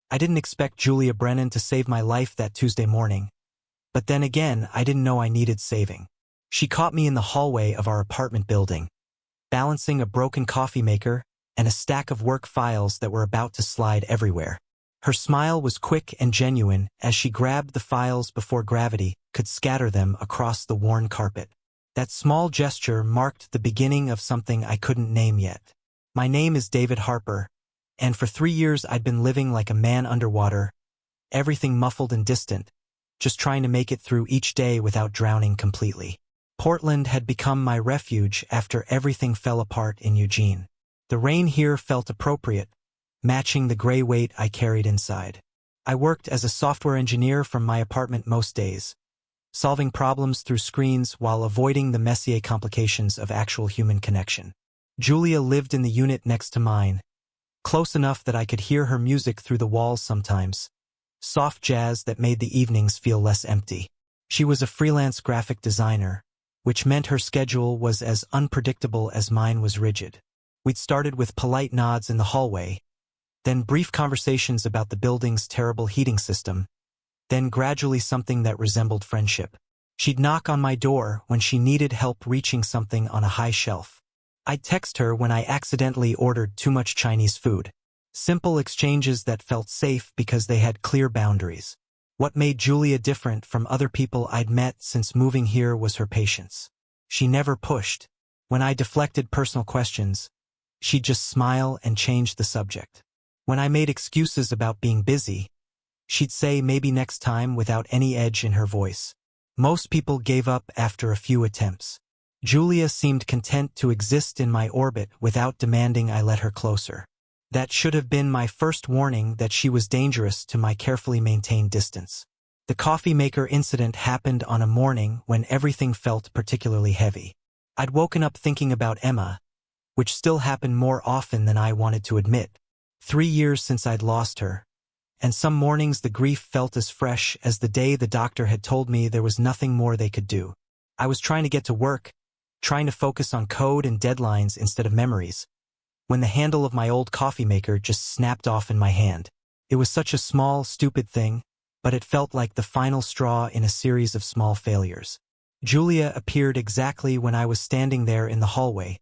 I didn't expect Julia Brennan to save my life that Tuesday morning. But then again, I didn't know I needed saving. She caught me in the hallway of our apartment building, balancing a broken coffee maker and a stack of work files that were about to slide everywhere. Her smile was quick and genuine as she grabbed the files before gravity could scatter them across the worn carpet. That small gesture marked the beginning of something I couldn't name yet. My name is David Harper, and for 3 years I'd been living like a man underwater, everything muffled and distant, just trying to make it through each day without drowning completely. Portland had become my refuge after everything fell apart in Eugene. The rain here felt appropriate, matching the gray weight I carried inside. I worked as a software engineer from my apartment most days, solving problems through screens while avoiding the messier complications of actual human connection. Julia lived in the unit next to mine, close enough that I could hear her music through the walls sometimes, soft jazz that made the evenings feel less empty. She was a freelance graphic designer, which meant her schedule was as unpredictable as mine was rigid. We'd started with polite nods in the hallway, then brief conversations about the building's terrible heating system, then gradually something that resembled friendship. She'd knock on my door when she needed help reaching something on a high shelf. I'd text her when I accidentally ordered too much Chinese food. Simple exchanges that felt safe because they had clear boundaries. What made Julia different from other people I'd met since moving here was her patience. She never pushed. When I deflected personal questions, she'd just smile and change the subject. When I made excuses about being busy, she'd say maybe next time without any edge in her voice. Most people gave up after a few attempts. Julia seemed content to exist in my orbit without demanding I let her closer. That should have been my first warning that she was dangerous to my carefully maintained distance. The coffee maker incident happened on a morning when everything felt particularly heavy. I'd woken up thinking about Emma, which still happened more often than I wanted to admit. 3 years since I'd lost her, and some mornings the grief felt as fresh as the day the doctor had told me there was nothing more they could do. I was trying to get to work, trying to focus on code and deadlines instead of memories, when the handle of my old coffee maker just snapped off in my hand. It was such a small, stupid thing, but it felt like the final straw in a series of small failures. Julia appeared exactly when I was standing there in the hallway,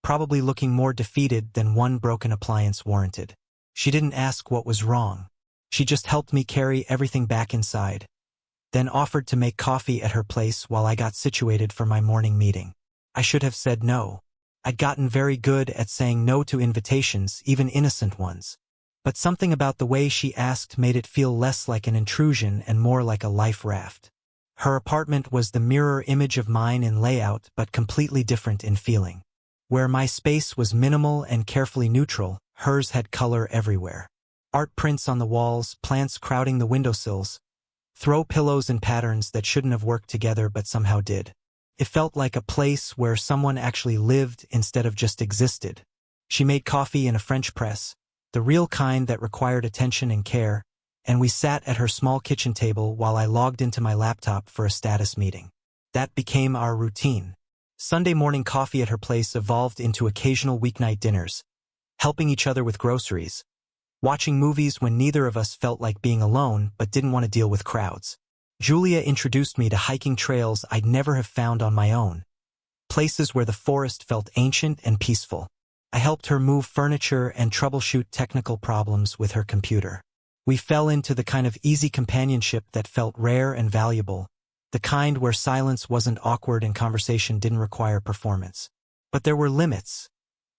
probably looking more defeated than one broken appliance warranted. She didn't ask what was wrong. She just helped me carry everything back inside, then offered to make coffee at her place while I got situated for my morning meeting. I should have said no. I'd gotten very good at saying no to invitations, even innocent ones. But something about the way she asked made it feel less like an intrusion and more like a life raft. Her apartment was the mirror image of mine in layout, but completely different in feeling. Where my space was minimal and carefully neutral, hers had color everywhere. Art prints on the walls, plants crowding the windowsills, throw pillows in patterns that shouldn't have worked together but somehow did. It felt like a place where someone actually lived instead of just existed. She made coffee in a French press, the real kind that required attention and care, and we sat at her small kitchen table while I logged into my laptop for a status meeting. That became our routine. Sunday morning coffee at her place evolved into occasional weeknight dinners, helping each other with groceries, watching movies when neither of us felt like being alone but didn't want to deal with crowds. Julia introduced me to hiking trails I'd never have found on my own, places where the forest felt ancient and peaceful. I helped her move furniture and troubleshoot technical problems with her computer. We fell into the kind of easy companionship that felt rare and valuable, the kind where silence wasn't awkward and conversation didn't require performance. But there were limits,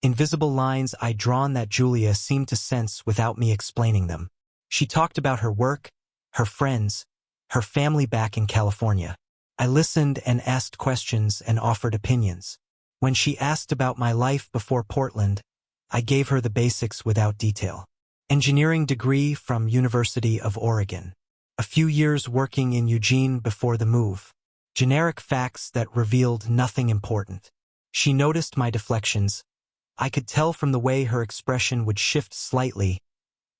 invisible lines I'd drawn that Julia seemed to sense without me explaining them. She talked about her work, her friends, her family back in California. I listened and asked questions and offered opinions. When she asked about my life before Portland, I gave her the basics without detail. Engineering degree from University of Oregon. A few years working in Eugene before the move. Generic facts that revealed nothing important. She noticed my deflections. I could tell from the way her expression would shift slightly,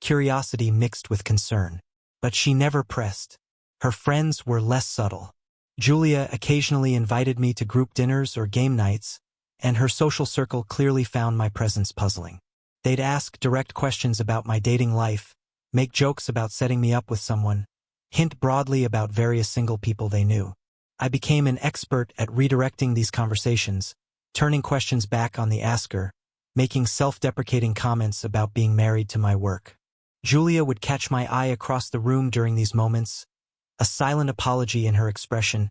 curiosity mixed with concern. But she never pressed. Her friends were less subtle. Julia occasionally invited me to group dinners or game nights, and her social circle clearly found my presence puzzling. They'd ask direct questions about my dating life, make jokes about setting me up with someone, hint broadly about various single people they knew. I became an expert at redirecting these conversations, turning questions back on the asker, making self-deprecating comments about being married to my work. Julia would catch my eye across the room during these moments, a silent apology in her expression,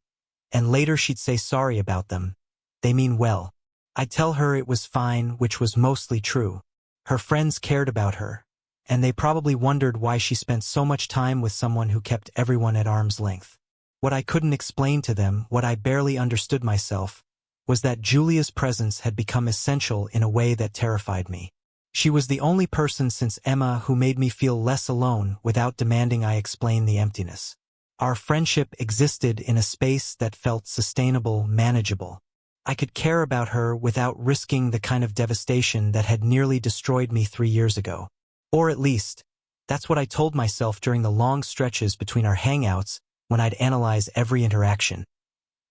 and later she'd say sorry about them. They mean well. I'd tell her it was fine, which was mostly true. Her friends cared about her, and they probably wondered why she spent so much time with someone who kept everyone at arm's length. What I couldn't explain to them, what I barely understood myself, was that Julia's presence had become essential in a way that terrified me. She was the only person since Emma who made me feel less alone without demanding I explain the emptiness. Our friendship existed in a space that felt sustainable, manageable. I could care about her without risking the kind of devastation that had nearly destroyed me 3 years ago. Or at least, that's what I told myself during the long stretches between our hangouts when I'd analyze every interaction.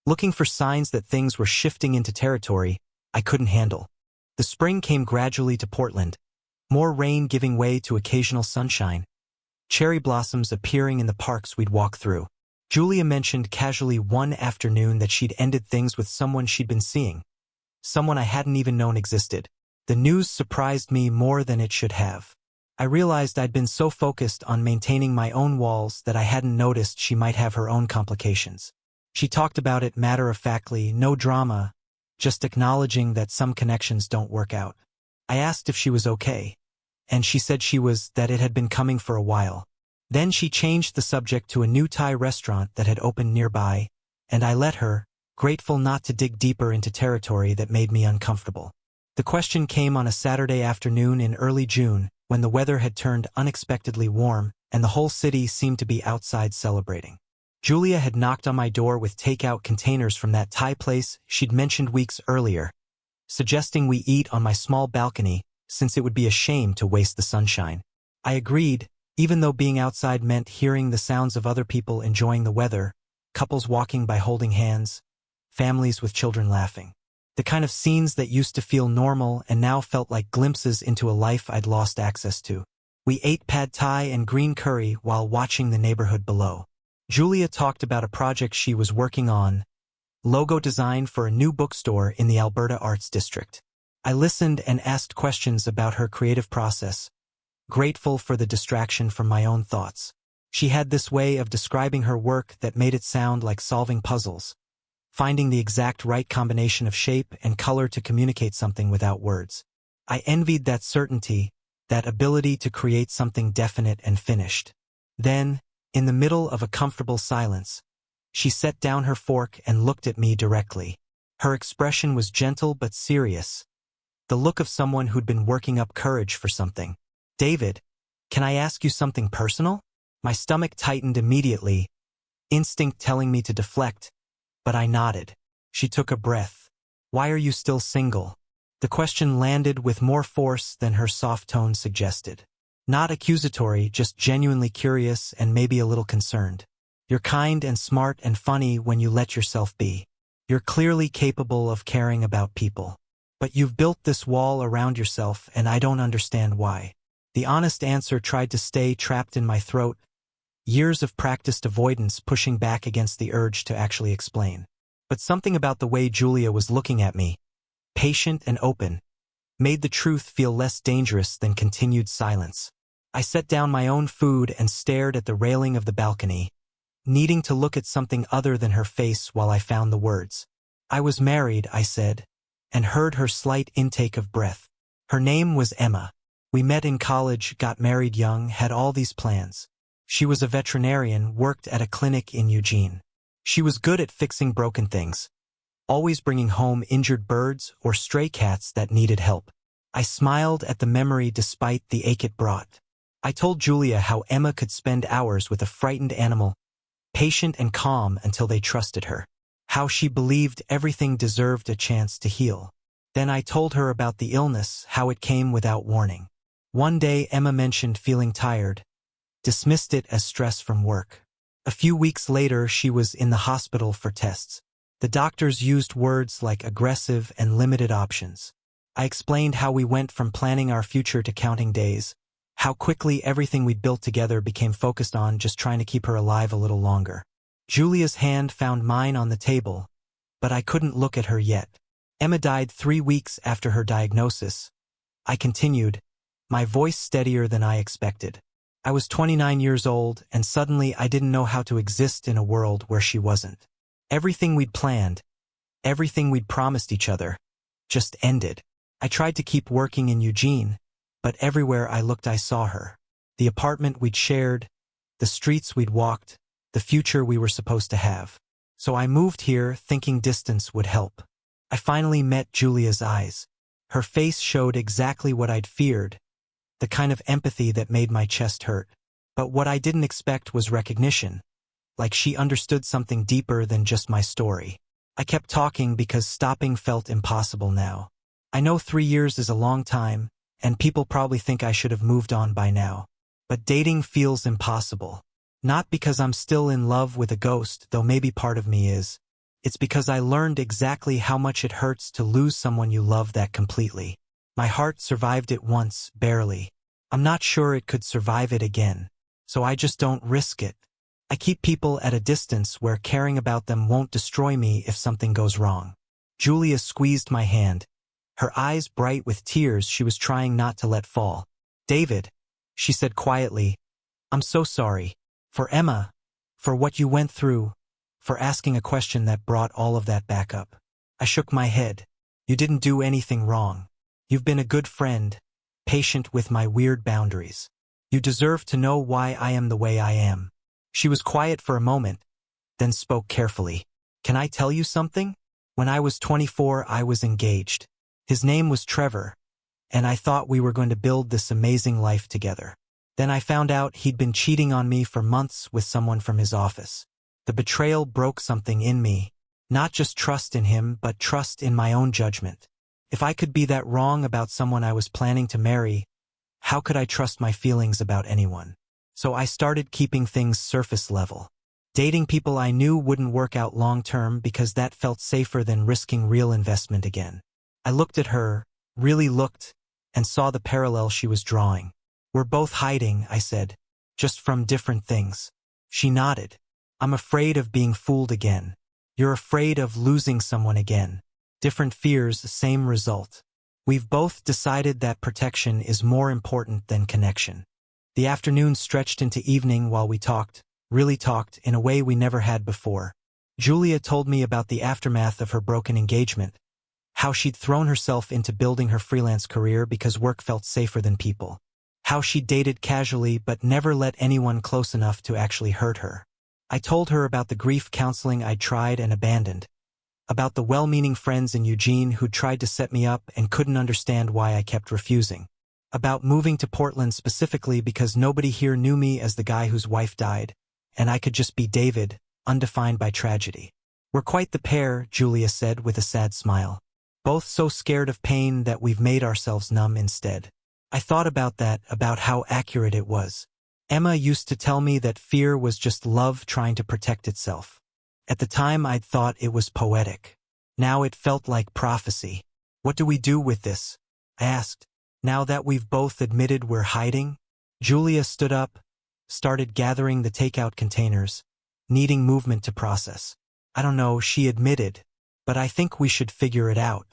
Looking for signs that things were shifting into territory I couldn't handle. The spring came gradually to Portland, more rain giving way to occasional sunshine, cherry blossoms appearing in the parks we'd walk through. Julia mentioned casually one afternoon that she'd ended things with someone she'd been seeing, someone I hadn't even known existed. The news surprised me more than it should have. I realized I'd been so focused on maintaining my own walls that I hadn't noticed she might have her own complications. She talked about it matter-of-factly, no drama, just acknowledging that some connections don't work out. I asked if she was okay, and she said that it had been coming for a while. Then she changed the subject to a new Thai restaurant that had opened nearby, and I let her, grateful not to dig deeper into territory that made me uncomfortable. The question came on a Saturday afternoon in early June, when the weather had turned unexpectedly warm and the whole city seemed to be outside celebrating. Julia had knocked on my door with takeout containers from that Thai place she'd mentioned weeks earlier, suggesting we eat on my small balcony since it would be a shame to waste the sunshine. I agreed, even though being outside meant hearing the sounds of other people enjoying the weather, couples walking by holding hands, families with children laughing. The kind of scenes that used to feel normal and now felt like glimpses into a life I'd lost access to. We ate pad thai and green curry while watching the neighborhood below. Julia talked about a project she was working on, logo design for a new bookstore in the Alberta Arts District. I listened and asked questions about her creative process, grateful for the distraction from my own thoughts. She had this way of describing her work that made it sound like solving puzzles, finding the exact right combination of shape and color to communicate something without words. I envied that certainty, that ability to create something definite and finished. Then, in the middle of a comfortable silence, she set down her fork and looked at me directly. Her expression was gentle but serious, the look of someone who'd been working up courage for something. "David, can I ask you something personal?" My stomach tightened immediately, instinct telling me to deflect, but I nodded. She took a breath. "Why are you still single?" The question landed with more force than her soft tone suggested. Not accusatory, just genuinely curious and maybe a little concerned. "You're kind and smart and funny when you let yourself be. You're clearly capable of caring about people. But you've built this wall around yourself and I don't understand why." The honest answer tried to stay trapped in my throat, years of practiced avoidance pushing back against the urge to actually explain. But something about the way Julia was looking at me, patient and open, made the truth feel less dangerous than continued silence. I set down my own food and stared at the railing of the balcony, needing to look at something other than her face while I found the words. "I was married," I said, and heard her slight intake of breath. Her name was Emma. We met in college, got married young, had all these plans. She was a veterinarian, worked at a clinic in Eugene. She was good at fixing broken things, always bringing home injured birds or stray cats that needed help. I smiled at the memory despite the ache it brought. I told Julia how Emma could spend hours with a frightened animal, patient and calm until they trusted her. How she believed everything deserved a chance to heal. Then I told her about the illness, how it came without warning. One day Emma mentioned feeling tired, dismissed it as stress from work. A few weeks later she was in the hospital for tests. The doctors used words like aggressive and limited options. I explained how we went from planning our future to counting days, How quickly everything we'd built together became focused on just trying to keep her alive a little longer. Julia's hand found mine on the table, but I couldn't look at her yet. Emma died 3 weeks after her diagnosis. I continued, my voice steadier than I expected. I was 29 years old, and suddenly I didn't know how to exist in a world where she wasn't. Everything we'd planned, everything we'd promised each other, just ended. I tried to keep working in Eugene, but everywhere I looked I saw her. The apartment we'd shared, the streets we'd walked, the future we were supposed to have. So I moved here thinking distance would help. I finally met Julia's eyes. Her face showed exactly what I'd feared, the kind of empathy that made my chest hurt. But what I didn't expect was recognition, like she understood something deeper than just my story. I kept talking because stopping felt impossible now. I know 3 years is a long time, and people probably think I should have moved on by now. But dating feels impossible. Not because I'm still in love with a ghost, though maybe part of me is. It's because I learned exactly how much it hurts to lose someone you love that completely. My heart survived it once, barely. I'm not sure it could survive it again, so I just don't risk it. I keep people at a distance where caring about them won't destroy me if something goes wrong. Julia squeezed my hand. Her eyes bright with tears she was trying not to let fall. David, she said quietly, I'm so sorry. For Emma, for what you went through, for asking a question that brought all of that back up. I shook my head. You didn't do anything wrong. You've been a good friend, patient with my weird boundaries. You deserve to know why I am the way I am. She was quiet for a moment, then spoke carefully. Can I tell you something? When I was 24, I was engaged. His name was Trevor, and I thought we were going to build this amazing life together. Then I found out he'd been cheating on me for months with someone from his office. The betrayal broke something in me, not just trust in him, but trust in my own judgment. If I could be that wrong about someone I was planning to marry, how could I trust my feelings about anyone? So I started keeping things surface level. Dating people I knew wouldn't work out long term because that felt safer than risking real investment again. I looked at her, really looked, and saw the parallel she was drawing. We're both hiding, I said, just from different things. She nodded. I'm afraid of being fooled again. You're afraid of losing someone again. Different fears, same result. We've both decided that protection is more important than connection. The afternoon stretched into evening while we talked, really talked, in a way we never had before. Julia told me about the aftermath of her broken engagement, how she'd thrown herself into building her freelance career because work felt safer than people. How she dated casually but never let anyone close enough to actually hurt her. I told her about the grief counseling I'd tried and abandoned, about the well-meaning friends in Eugene who'd tried to set me up and couldn't understand why I kept refusing, about moving to Portland specifically because nobody here knew me as the guy whose wife died, and I could just be David, undefined by tragedy. We're quite the pair, Julia said with a sad smile. Both so scared of pain that we've made ourselves numb instead. I thought about that, about how accurate it was. Emma used to tell me that fear was just love trying to protect itself. At the time I'd thought it was poetic. Now it felt like prophecy. What do we do with this? I asked. Now that we've both admitted we're hiding? Julia stood up, started gathering the takeout containers, needing movement to process. I don't know, she admitted, but I think we should figure it out.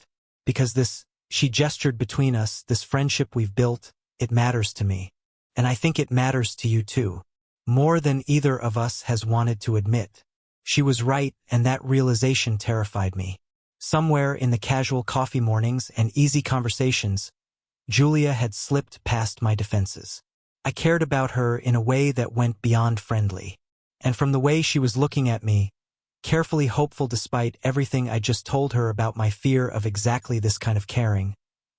Because she gestured between us, this friendship we've built, it matters to me. And I think it matters to you too. More than either of us has wanted to admit. She was right, and that realization terrified me. Somewhere in the casual coffee mornings and easy conversations, Julia had slipped past my defenses. I cared about her in a way that went beyond friendly. And from the way she was looking at me, carefully hopeful despite everything I just told her about my fear of exactly this kind of caring,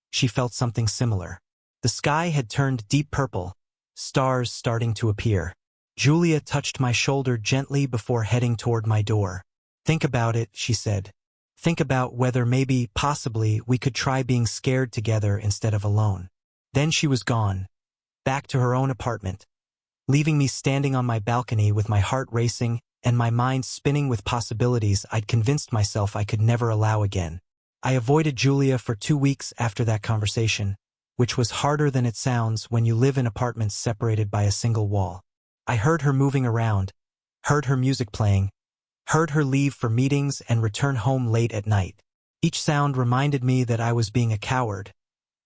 she felt something similar. The sky had turned deep purple, stars starting to appear. Julia touched my shoulder gently before heading toward my door. Think about it, she said. Think about whether maybe, possibly, we could try being scared together instead of alone. Then she was gone, back to her own apartment, leaving me standing on my balcony with my heart racing and my mind spinning with possibilities I'd convinced myself I could never allow again. I avoided Julia for 2 weeks after that conversation, which was harder than it sounds when you live in apartments separated by a single wall. I heard her moving around, heard her music playing, heard her leave for meetings and return home late at night. Each sound reminded me that I was being a coward,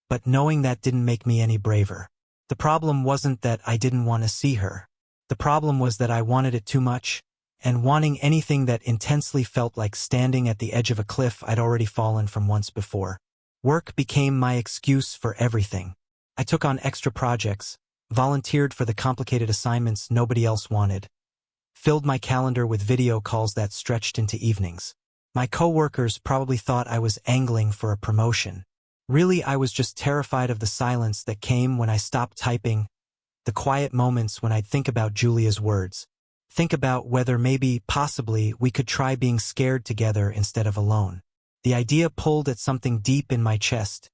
but knowing that didn't make me any braver. The problem wasn't that I didn't want to see her. The problem was that I wanted it too much, and wanting anything that intensely felt like standing at the edge of a cliff I'd already fallen from once before. Work became my excuse for everything. I took on extra projects, volunteered for the complicated assignments nobody else wanted, filled my calendar with video calls that stretched into evenings. My coworkers probably thought I was angling for a promotion. Really, I was just terrified of the silence that came when I stopped typing, the quiet moments when I'd think about Julia's words. Think about whether maybe, possibly, we could try being scared together instead of alone. The idea pulled at something deep in my chest,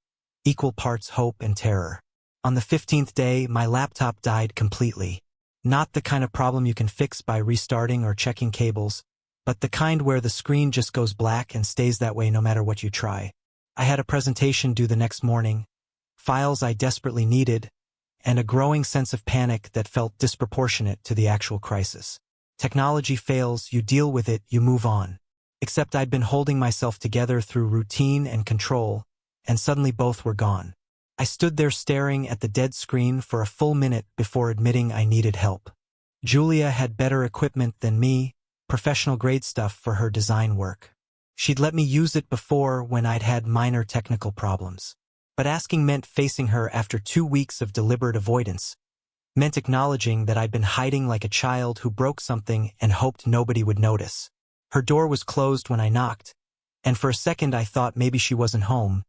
equal parts hope and terror. On the 15th day, my laptop died completely. Not the kind of problem you can fix by restarting or checking cables, but the kind where the screen just goes black and stays that way no matter what you try. I had a presentation due the next morning, files I desperately needed, and a growing sense of panic that felt disproportionate to the actual crisis. Technology fails, you deal with it, you move on. Except I'd been holding myself together through routine and control, and suddenly both were gone. I stood there staring at the dead screen for a full minute before admitting I needed help. Julia had better equipment than me, professional-grade stuff for her design work. She'd let me use it before when I'd had minor technical problems. But asking meant facing her after 2 weeks of deliberate avoidance, meant acknowledging that I'd been hiding like a child who broke something and hoped nobody would notice. Her door was closed when I knocked, and for a second I thought maybe she wasn't home,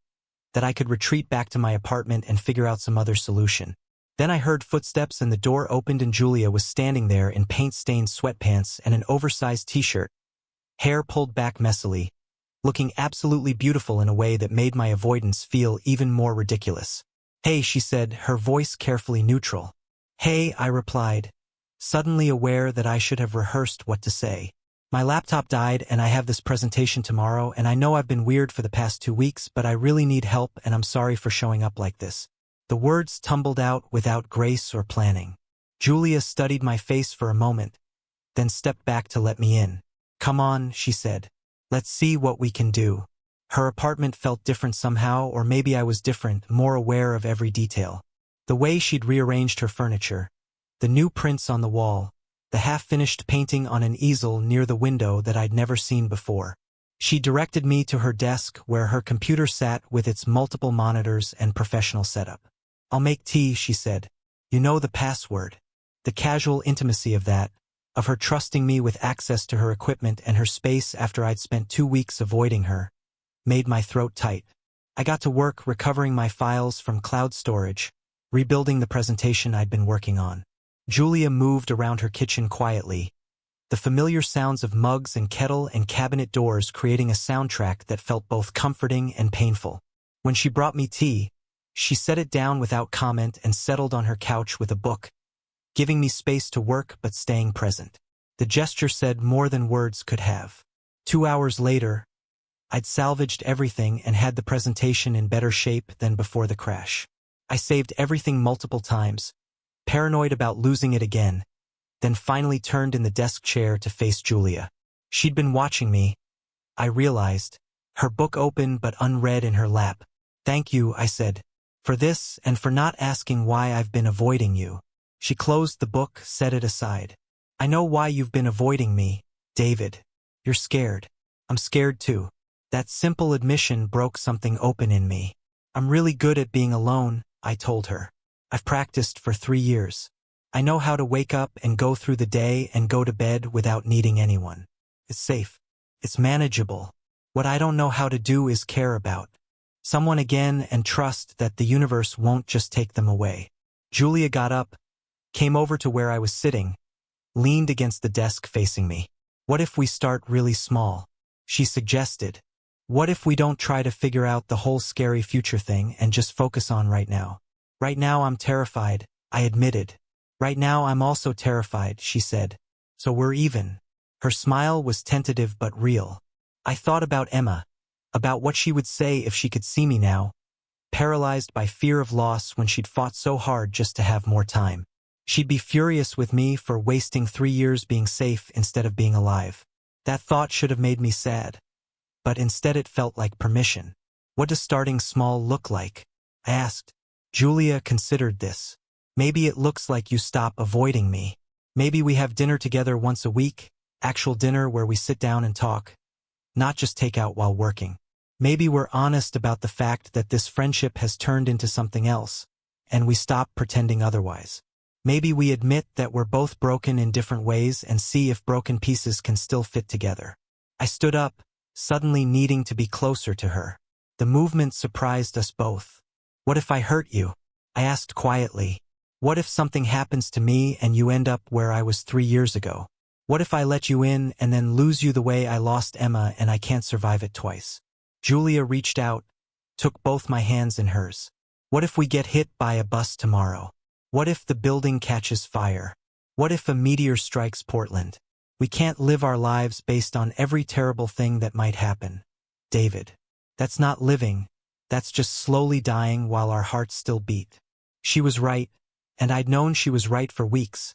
that I could retreat back to my apartment and figure out some other solution. Then I heard footsteps and the door opened and Julia was standing there in paint-stained sweatpants and an oversized t-shirt, hair pulled back messily, looking absolutely beautiful in a way that made my avoidance feel even more ridiculous. "Hey," she said, her voice carefully neutral. "Hey," I replied, suddenly aware that I should have rehearsed what to say. "My laptop died and I have this presentation tomorrow and I know I've been weird for the past 2 weeks, but I really need help and I'm sorry for showing up like this." The words tumbled out without grace or planning. Julia studied my face for a moment, then stepped back to let me in. "Come on," she said. "Let's see what we can do." Her apartment felt different somehow, or maybe I was different, more aware of every detail. The way she'd rearranged her furniture, the new prints on the wall, the half-finished painting on an easel near the window that I'd never seen before. She directed me to her desk where her computer sat with its multiple monitors and professional setup. "I'll make tea," she said. "You know the password." The casual intimacy of that, of her trusting me with access to her equipment and her space after I'd spent 2 weeks avoiding her, made my throat tight. I got to work recovering my files from cloud storage, rebuilding the presentation I'd been working on. Julia moved around her kitchen quietly, the familiar sounds of mugs and kettle and cabinet doors creating a soundtrack that felt both comforting and painful. When she brought me tea, she set it down without comment and settled on her couch with a book, giving me space to work but staying present. The gesture said more than words could have. 2 hours later, I'd salvaged everything and had the presentation in better shape than before the crash. I saved everything multiple times, paranoid about losing it again, then finally turned in the desk chair to face Julia. She'd been watching me, I realized, her book open but unread in her lap. "Thank you," I said, "for this and for not asking why I've been avoiding you." She closed the book, set it aside. "I know why you've been avoiding me, David. You're scared. I'm scared too." That simple admission broke something open in me. "I'm really good at being alone," I told her. "I've practiced for 3 years. I know how to wake up and go through the day and go to bed without needing anyone. It's safe. It's manageable. What I don't know how to do is care about someone again and trust that the universe won't just take them away." Julia got up, came over to where I was sitting, leaned against the desk facing me. "What if we start really small?" she suggested. "What if we don't try to figure out the whole scary future thing and just focus on right now?" "Right now I'm terrified," I admitted. "Right now I'm also terrified," she said. "So we're even." Her smile was tentative but real. I thought about Emma, about what she would say if she could see me now, paralyzed by fear of loss when she'd fought so hard just to have more time. She'd be furious with me for wasting 3 years being safe instead of being alive. That thought should have made me sad. But instead it felt like permission. What does starting small look like? I asked. Julia considered this. Maybe it looks like you stop avoiding me. Maybe we have dinner together once a week, actual dinner where we sit down and talk, not just take out while working. Maybe we're honest about the fact that this friendship has turned into something else, and we stop pretending otherwise. Maybe we admit that we're both broken in different ways and see if broken pieces can still fit together. I stood up, suddenly needing to be closer to her. The movement surprised us both. What if I hurt you? I asked quietly. What if something happens to me and you end up where I was 3 years ago? What if I let you in and then lose you the way I lost Emma and I can't survive it twice? Julia reached out, took both my hands in hers. What if we get hit by a bus tomorrow? What if the building catches fire? What if a meteor strikes Portland? We can't live our lives based on every terrible thing that might happen. David. That's not living. That's just slowly dying while our hearts still beat. She was right, and I'd known she was right for weeks.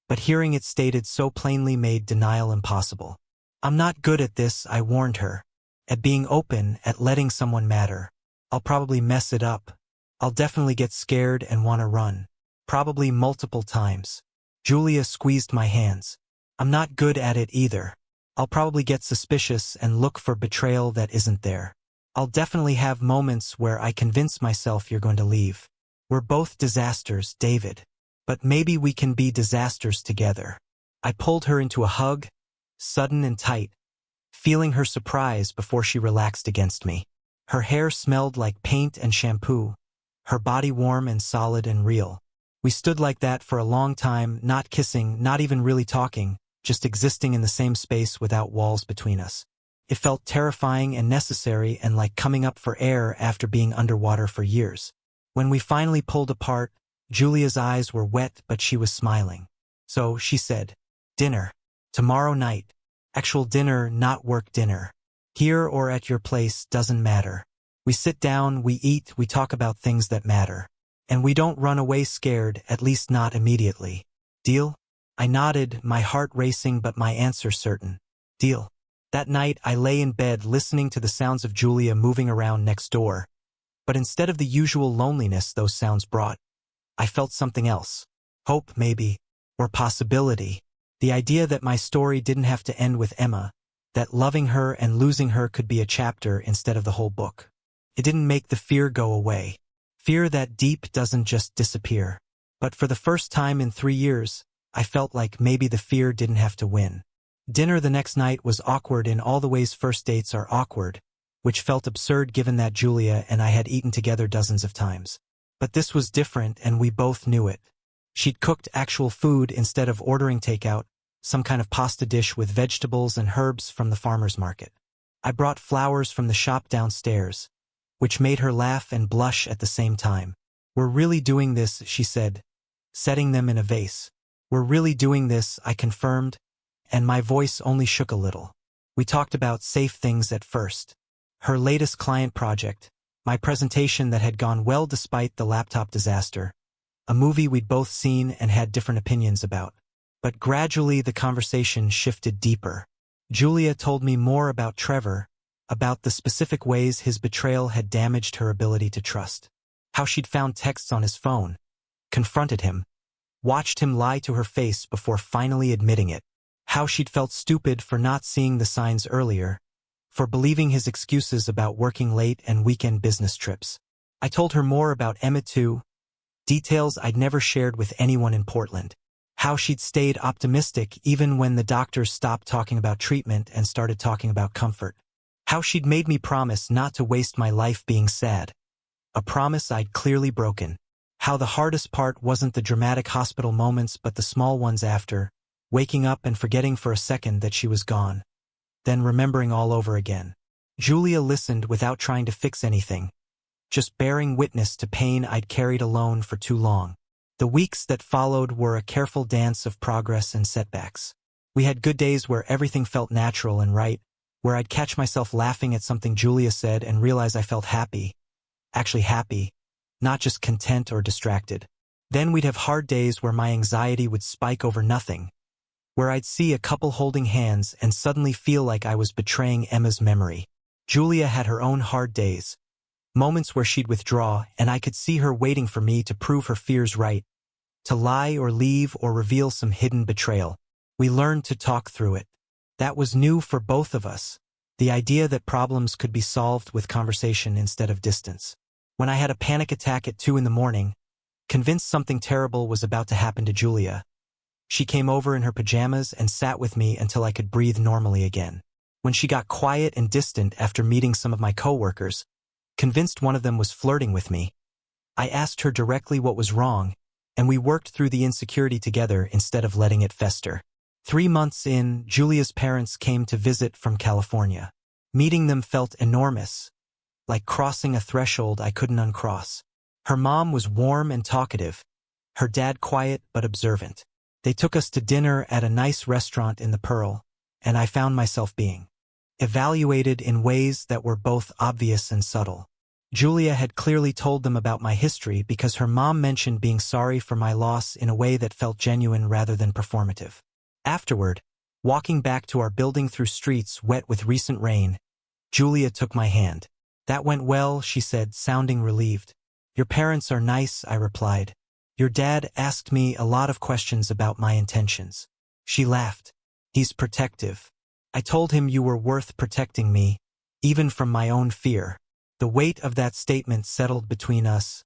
But hearing it stated so plainly made denial impossible. I'm not good at this, I warned her. At being open, at letting someone matter. I'll probably mess it up. I'll definitely get scared and want to run. Probably multiple times. Julia squeezed my hands. I'm not good at it either. I'll probably get suspicious and look for betrayal that isn't there. I'll definitely have moments where I convince myself you're going to leave. We're both disasters, David. But maybe we can be disasters together. I pulled her into a hug, sudden and tight, feeling her surprise before she relaxed against me. Her hair smelled like paint and shampoo, her body warm and solid and real. We stood like that for a long time, not kissing, not even really talking, just existing in the same space without walls between us. It felt terrifying and necessary and like coming up for air after being underwater for years. When we finally pulled apart, Julia's eyes were wet but she was smiling. So she said, dinner. Tomorrow night. Actual dinner, not work dinner. Here or at your place doesn't matter. We sit down, we eat, we talk about things that matter. And we don't run away scared, at least not immediately. Deal? I nodded, my heart racing but my answer certain. Deal. That night I lay in bed listening to the sounds of Julia moving around next door. But instead of the usual loneliness those sounds brought, I felt something else. Hope, maybe. Or possibility. The idea that my story didn't have to end with Emma, that loving her and losing her could be a chapter instead of the whole book. It didn't make the fear go away. Fear that deep doesn't just disappear. But for the first time in 3 years, I felt like maybe the fear didn't have to win. Dinner the next night was awkward in all the ways first dates are awkward, which felt absurd given that Julia and I had eaten together dozens of times. But this was different and we both knew it. She'd cooked actual food instead of ordering takeout, some kind of pasta dish with vegetables and herbs from the farmer's market. I brought flowers from the shop downstairs, which made her laugh and blush at the same time. We're really doing this, she said, setting them in a vase. We're really doing this, I confirmed, and my voice only shook a little. We talked about safe things at first. Her latest client project, my presentation that had gone well despite the laptop disaster, a movie we'd both seen and had different opinions about. But gradually the conversation shifted deeper. Julia told me more about Trevor, about the specific ways his betrayal had damaged her ability to trust. How she'd found texts on his phone, confronted him, watched him lie to her face before finally admitting it. How she'd felt stupid for not seeing the signs earlier, for believing his excuses about working late and weekend business trips. I told her more about Emma too, details I'd never shared with anyone in Portland. How she'd stayed optimistic even when the doctors stopped talking about treatment and started talking about comfort. How she'd made me promise not to waste my life being sad. A promise I'd clearly broken. How the hardest part wasn't the dramatic hospital moments but the small ones after, waking up and forgetting for a second that she was gone. Then remembering all over again. Julia listened without trying to fix anything, just bearing witness to pain I'd carried alone for too long. The weeks that followed were a careful dance of progress and setbacks. We had good days where everything felt natural and right, where I'd catch myself laughing at something Julia said and realize I felt happy. actually happy, not just content or distracted. Then we'd have hard days where my anxiety would spike over nothing, where I'd see a couple holding hands and suddenly feel like I was betraying Emma's memory. Julia had her own hard days, moments where she'd withdraw, and I could see her waiting for me to prove her fears right, to lie or leave or reveal some hidden betrayal. We learned to talk through it. That was new for both of us, the idea that problems could be solved with conversation instead of distance. When I had a panic attack at 2 in the morning, convinced something terrible was about to happen to Julia, she came over in her pajamas and sat with me until I could breathe normally again. When she got quiet and distant after meeting some of my coworkers, convinced one of them was flirting with me, I asked her directly what was wrong, and we worked through the insecurity together instead of letting it fester. 3 months in, Julia's parents came to visit from California. Meeting them felt enormous, like crossing a threshold I couldn't uncross. Her mom was warm and talkative, her dad quiet but observant. They took us to dinner at a nice restaurant in the Pearl, and I found myself being evaluated in ways that were both obvious and subtle. Julia had clearly told them about my history because her mom mentioned being sorry for my loss in a way that felt genuine rather than performative. Afterward, walking back to our building through streets wet with recent rain, Julia took my hand. "That went well," she said, sounding relieved. "Your parents are nice," I replied. "Your dad asked me a lot of questions about my intentions." She laughed. "He's protective. I told him you were worth protecting me, even from my own fear." The weight of that statement settled between us,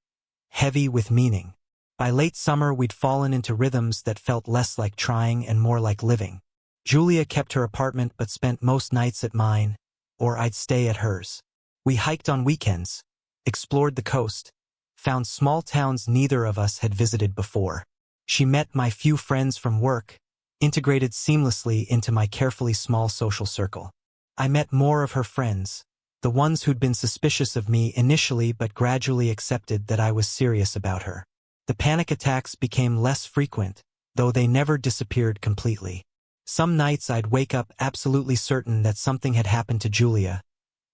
heavy with meaning. By late summer, we'd fallen into rhythms that felt less like trying and more like living. Julia kept her apartment but spent most nights at mine, or I'd stay at hers. We hiked on weekends, explored the coast, found small towns neither of us had visited before. She met my few friends from work, integrated seamlessly into my carefully small social circle. I met more of her friends, the ones who'd been suspicious of me initially but gradually accepted that I was serious about her. The panic attacks became less frequent, though they never disappeared completely. Some nights I'd wake up absolutely certain that something had happened to Julia,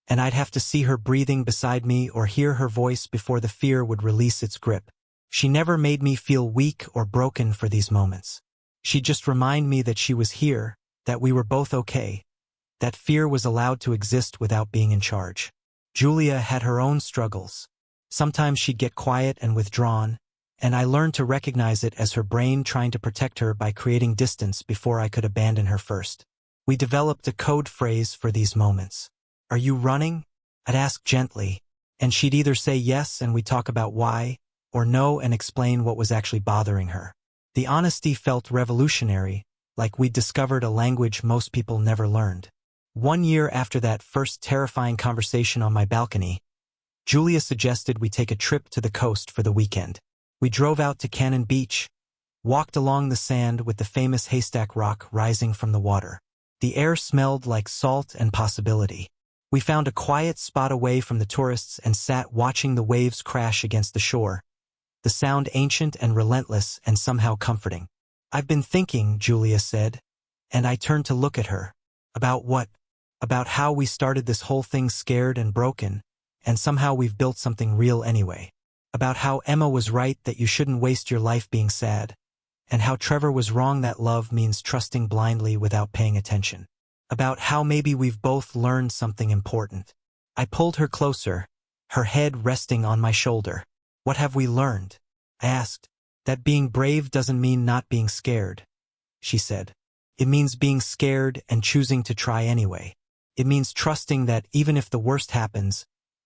and I'd have to see her breathing beside me or hear her voice before the fear would release its grip. She never made me feel weak or broken for these moments. She'd just remind me that she was here, that we were both okay, that fear was allowed to exist without being in charge. Julia had her own struggles. Sometimes she'd get quiet and withdrawn, and I learned to recognize it as her brain trying to protect her by creating distance before I could abandon her first. We developed a code phrase for these moments. "Are you running?" I'd ask gently, and she'd either say yes and we'd talk about why, or no and explain what was actually bothering her. The honesty felt revolutionary, like we'd discovered a language most people never learned. 1 year after that first terrifying conversation on my balcony, Julia suggested we take a trip to the coast for the weekend. We drove out to Cannon Beach, walked along the sand with the famous Haystack Rock rising from the water. The air smelled like salt and possibility. We found a quiet spot away from the tourists and sat watching the waves crash against the shore, the sound ancient and relentless and somehow comforting. "I've been thinking," Julia said, and I turned to look at her. "About what?" "About how we started this whole thing scared and broken, and somehow we've built something real anyway. About how Emma was right that you shouldn't waste your life being sad, and how Trevor was wrong that love means trusting blindly without paying attention. About how maybe we've both learned something important." I pulled her closer, her head resting on my shoulder. "What have we learned?" I asked. "That being brave doesn't mean not being scared," she said. "It means being scared and choosing to try anyway. It means trusting that even if the worst happens,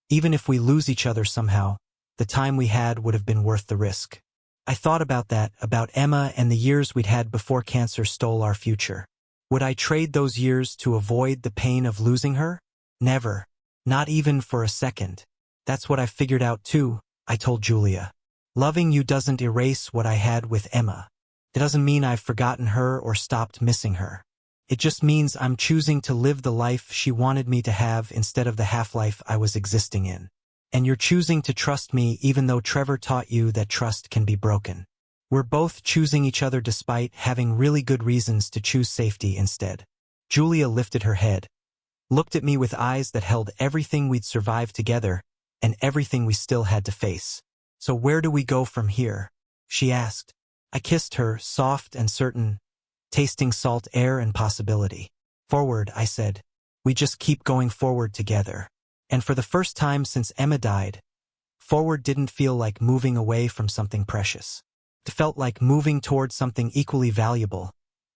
even if we lose each other somehow, the time we had would have been worth the risk." I thought about that, about Emma and the years we'd had before cancer stole our future. Would I trade those years to avoid the pain of losing her? Never. Not even for a second. "That's what I figured out too," I told Julia. "Loving you doesn't erase what I had with Emma. It doesn't mean I've forgotten her or stopped missing her. It just means I'm choosing to live the life she wanted me to have instead of the half-life I was existing in. And you're choosing to trust me even though Trevor taught you that trust can be broken. We're both choosing each other despite having really good reasons to choose safety instead." Julia lifted her head, looked at me with eyes that held everything we'd survived together, and everything we still had to face. So where do we go from here? She asked. I kissed her, soft and certain, tasting salt air and possibility. Forward, I said. We just keep going forward together. And for the first time since Emma died, forward didn't feel like moving away from something precious. It felt like moving towards something equally valuable,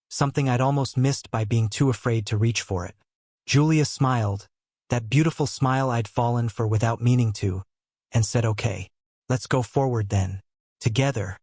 something I'd almost missed by being too afraid to reach for it. Julia smiled, that beautiful smile I'd fallen for without meaning to, and said, okay, let's go forward then. Together.